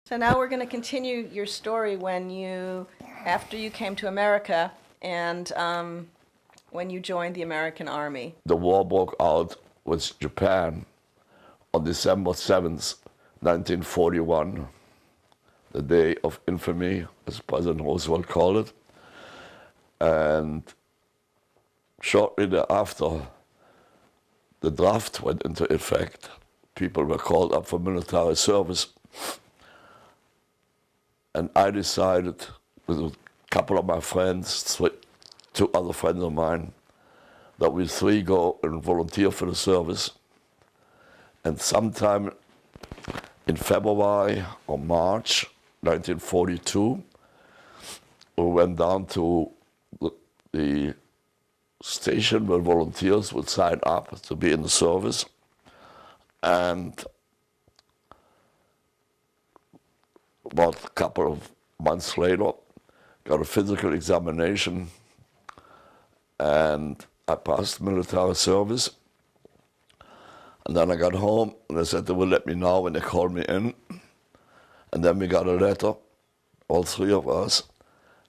So now we're going to continue your story after you came to America and when you joined the American Army. The war broke out with Japan on December 7th, 1941, the day of infamy, as President Roosevelt called it. And shortly thereafter, the draft went into effect. People were called up for military service. And I decided, with a couple of my friends, two other friends of mine, that we three go and volunteer for the service. And sometime in February or March 1942, we went down to the station where volunteers would sign up to be in the service. And about a couple of months later, got a physical examination, and I passed military service. And then I got home, and they said they would let me know when they called me in. And then we got a letter, all three of us,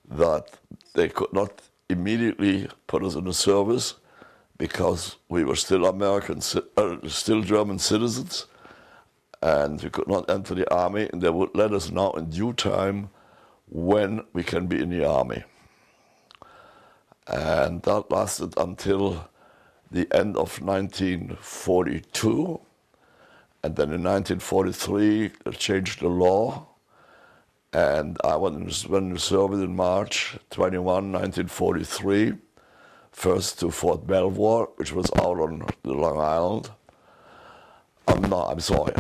that they could not immediately put us in the service because we were still still German citizens, and we could not enter the army, and they would let us know in due time when we can be in the army. And that lasted until the end of 1942, and then in 1943 they changed the law, and I went in the service in March 21, 1943, first to Fort Belvoir, which was out on the Long Island. I'm sorry.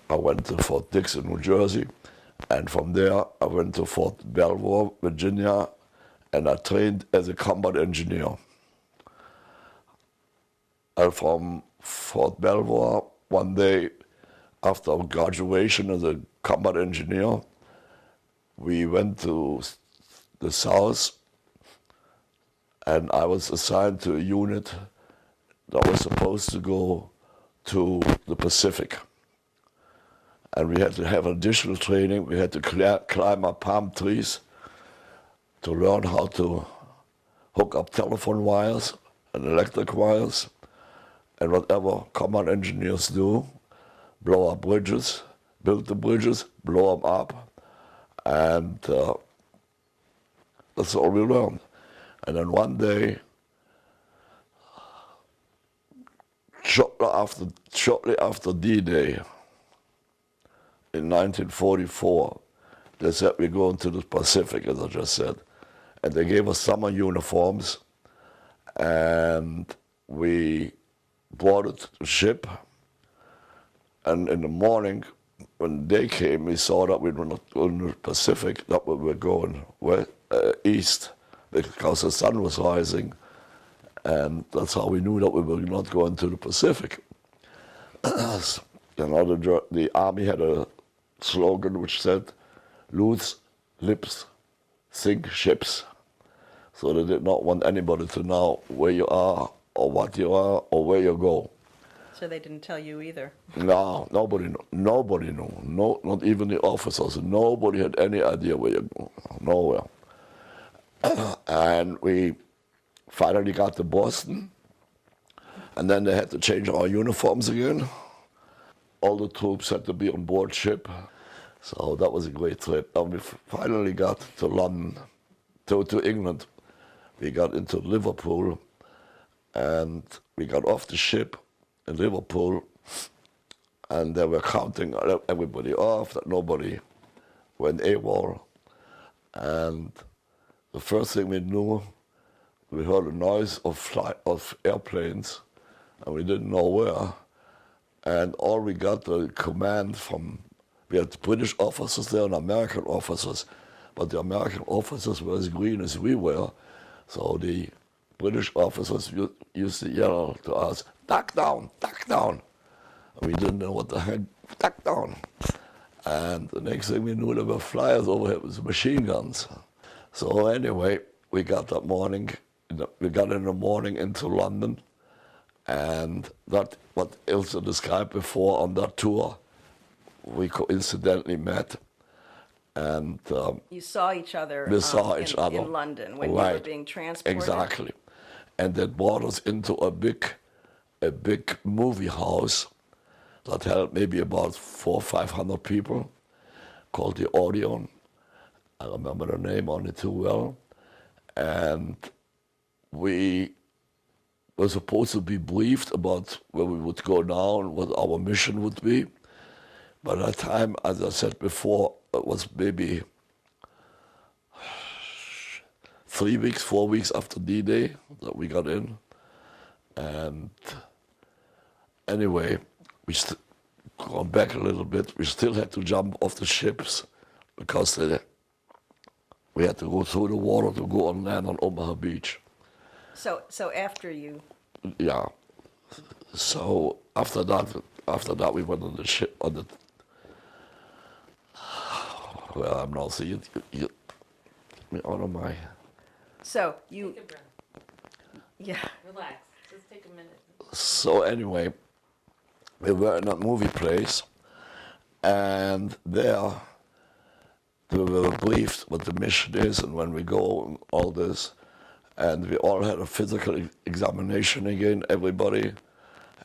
I went to Fort Dix in New Jersey, and from there I went to Fort Belvoir, Virginia, and I trained as a combat engineer. And from Fort Belvoir, one day after graduation as a combat engineer, we went to the South, and I was assigned to a unit that was supposed to go to the Pacific. And we had to have additional training. We had to climb up palm trees to learn how to hook up telephone wires and electric wires, and whatever combat engineers do, blow up bridges, build the bridges, blow them up, and that's all we learned. And then one day, shortly after D-Day in 1944, they said we're going to the Pacific, as I just said. And they gave us summer uniforms, and we boarded the ship. And in the morning, when day came, we saw that we were not going to the Pacific, that we were going east, because the sun was rising. And that's how we knew that we were not going to the Pacific. The Army had a slogan which said, "Loose lips sink ships." So they did not want anybody to know where you are, or what you are, or where you go. So they didn't tell you either? No, nobody knew. Nobody knew. No, not even the officers. Nobody had any idea where you go. Nowhere. And we finally got to Boston, and then they had to change our uniforms again. All the troops had to be on board ship. So that was a great trip. And we finally got to London, to England. We got into Liverpool, and we got off the ship in Liverpool, and they were counting everybody off, that nobody went AWOL. And the first thing we knew, we heard a noise of airplanes, and we didn't know where. And all we got the command from, we had British officers there and American officers, but the American officers were as green as we were. So the British officers used to yell to us, "Duck down, duck down." And we didn't know what the heck, duck down. And the next thing we knew, there were flyers overhead with machine guns. So anyway, we got in the morning into London, and that what Ilse described before on that tour we coincidentally met, and You saw each other we saw each other in London when you were right, being transported? exactly, and that brought us into a big movie house that held maybe about 400-500 people, called the Odeon. I remember the name only too well, and we were supposed to be briefed about where we would go now and what our mission would be. By that time, as I said before, it was maybe 3 weeks, 4 weeks after D-Day that we got in. And anyway, going back a little bit, we still had to jump off the ships because we had to go through the water to go on land on Omaha Beach. So after you... Yeah. So after that we went on the ship, well, I'm not seeing you out of my... So you... Take a breath. Yeah. Relax. Just take a minute. So anyway, we were in that movie place, and there we were briefed what the mission is and when we go and all this. And we all had a physical examination again, everybody.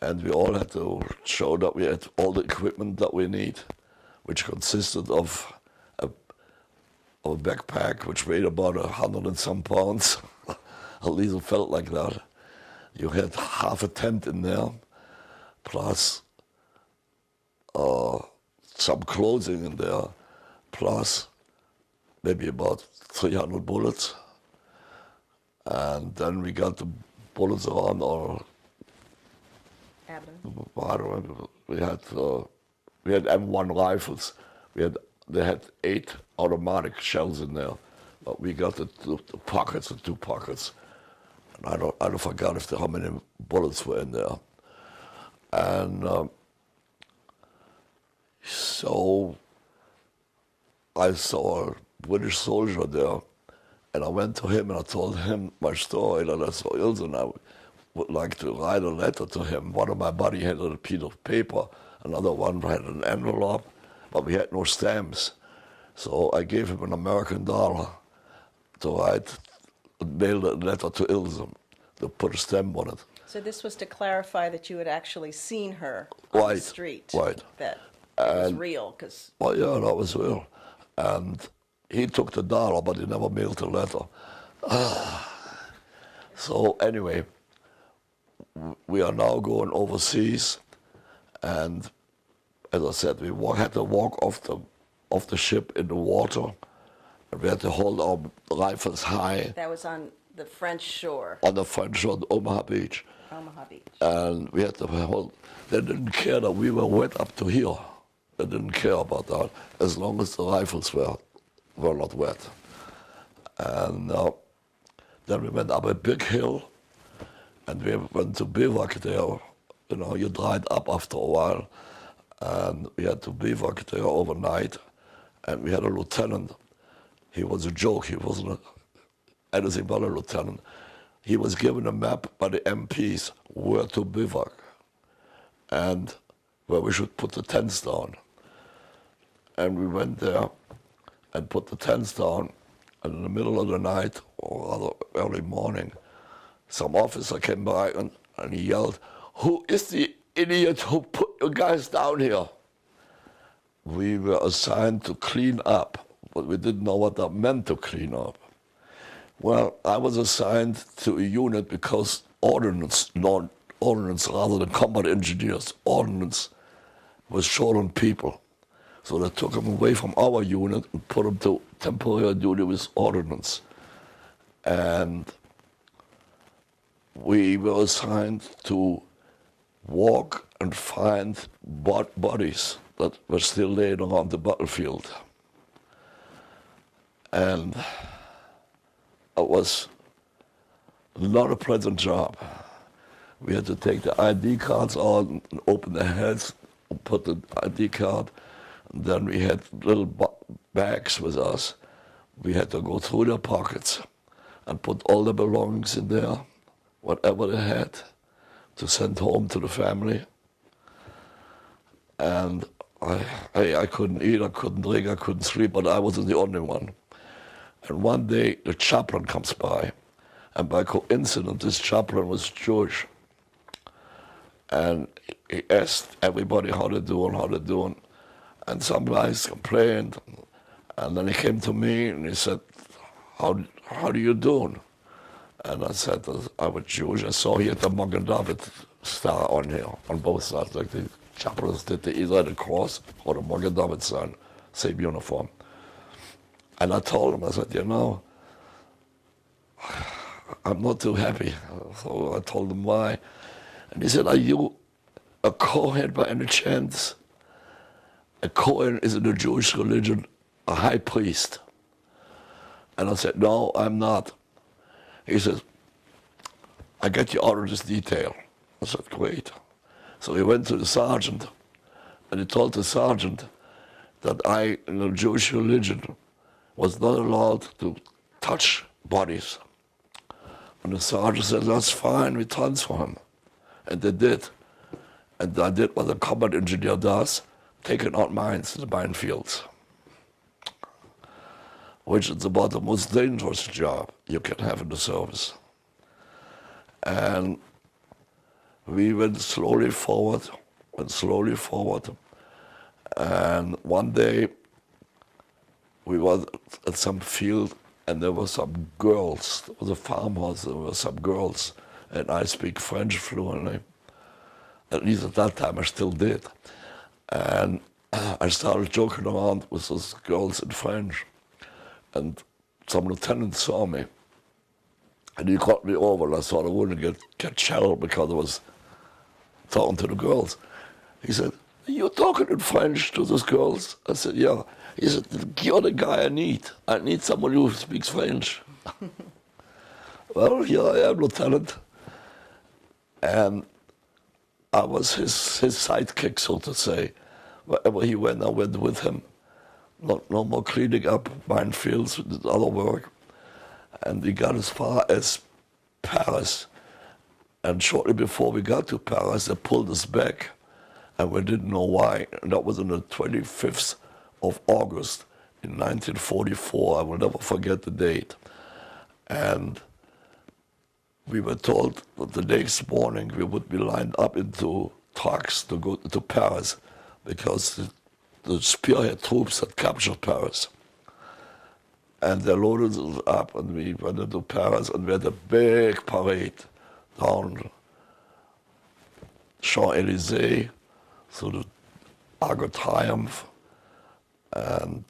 And we all had to show that we had all the equipment that we need, which consisted of a backpack which weighed about 100 and some pounds. At least it felt like that. You had half a tent in there, plus some clothing in there, plus maybe about 300 bullets. And then we got the bullets around our... Abdomen. I don't know, we had M1 rifles. They had 8 automatic shells in there, but we got the pockets, the 2 pockets. And I don't forget how many bullets were in there. And so I saw a British soldier there, and I went to him and I told him my story that I saw Ilse, and I would like to write a letter to him. One of my buddy had a piece of paper, another one had an envelope, but we had no stamps. So I gave him an American dollar to write, mail a letter to Ilse, to put a stamp on it. So this was to clarify that you had actually seen her on the street. Right. That it was real, because... Well, yeah, that was real. And he took the dollar, but he never mailed the letter. So anyway, we are now going overseas, and as I said, we had to walk off the ship in the water, and we had to hold our rifles high. That was on the French shore. On the French shore, Omaha Beach. Omaha Beach. And we had to hold... They didn't care that we were wet up to here. They didn't care about that, as long as the rifles were not wet. And then we went up a big hill, and we went to bivouac there. You know, you dried up after a while, and we had to bivouac there overnight. And we had a lieutenant. He was a joke. He wasn't anything but a lieutenant. He was given a map by the MPs where to bivouac and where we should put the tents down. And we went there and put the tents down, and in the middle of the night, or rather early morning, some officer came by and he yelled, "Who is the idiot who put you guys down here?" We were assigned to clean up, but we didn't know what that meant, to clean up. Well, I was assigned to a unit because ordnance rather than combat engineers, ordnance was short on people. So they took them away from our unit and put them to temporary duty with ordnance. And we were assigned to walk and find bodies that were still laying around the battlefield. And it was not a pleasant job. We had to take the ID cards out and open the heads and put the ID card. And then we had little bags with us. We had to go through their pockets and put all the belongings in there, whatever they had, to send home to the family. And I couldn't eat, I couldn't drink, I couldn't sleep, but I wasn't the only one. And one day the chaplain comes by, and by coincidence this chaplain was Jewish. And he asked everybody how they're doing. And some guys complained, and then he came to me and he said, how are you doing? And I said, I was Jewish. I saw he had the Magen David star on here, on both sides, like the chaplains did the either the cross or the Magen David sign, same uniform. And I told him, I said, I'm not too happy. So I told him why. And he said, are you a Kohen by any chance? A Kohen is in the Jewish religion a high priest. And I said, no, I'm not. He said, I get you out of this detail. I said, great. So he went to the sergeant, and he told the sergeant that I, in the Jewish religion, was not allowed to touch bodies. And the sergeant said, that's fine, we transfer him. And they did. And I did what a combat engineer does, taking out mines in the minefields, which is about the most dangerous job you can have in the service. And we went slowly forward, and one day we were at some field and there were some girls. There was a farmhouse, there were some girls, and I speak French fluently. At least at that time I still did. And I started joking around with those girls in French. And some lieutenant saw me. And he called me over, and I thought I wouldn't get shelled because I was talking to the girls. He said, you're talking in French to those girls? I said, yeah. He said, you're the guy I need. I need somebody who speaks French. Well, here I am, Lieutenant. And I was his sidekick, so to say. Wherever he went, I went with him. No more cleaning up minefields with other work. And we got as far as Paris. And shortly before we got to Paris, they pulled us back. And we didn't know why. And that was on the 25th of August in 1944. I will never forget the date. And we were told that the next morning we would be lined up into trucks to go to Paris because the spearhead troops had captured Paris. And they loaded us up and we went into Paris and we had a big parade down Champs-Élysées, so the Arc de Triomphe, and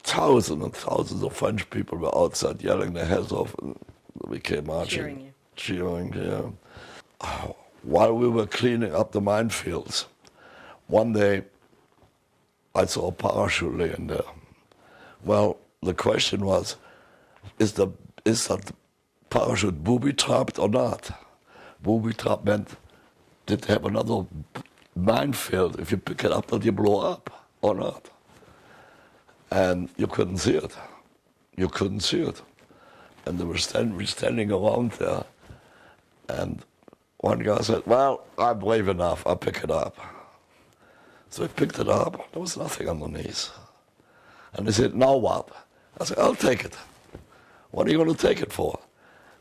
thousands of French people were outside yelling their heads off, and we came marching. Cheering, yeah. While we were cleaning up the minefields, one day I saw a parachute laying there. Well, the question was, is that parachute booby-trapped or not? Booby-trapped meant, did they have another minefield? If you pick it up, did you blow up or not? And you couldn't see it. You couldn't see it. And they were standing around there. And one guy said, well, I'm brave enough, I'll pick it up. So he picked it up, there was nothing underneath. And he said, now what? I said, I'll take it. What are you going to take it for?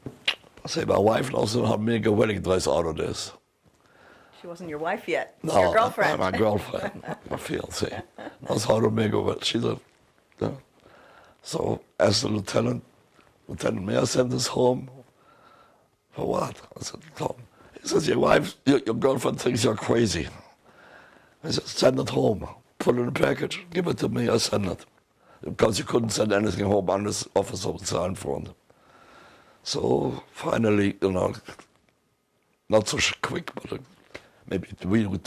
I said, my wife knows how to make a wedding dress out of this. She wasn't your wife yet. No, your girlfriend. My girlfriend, my fiancée, knows how to make a wedding. She said, yeah. So asked the lieutenant, may I send this home? For what? I said, Tom. He says, your girlfriend thinks you're crazy. I said, send it home. Put it in a package, give it to me, I send it. Because you couldn't send anything home unless the officer would sign for it. So finally, not so quick, but maybe 2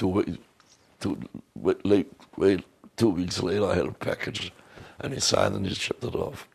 weeks later, I had a package, and he signed and he shipped it off.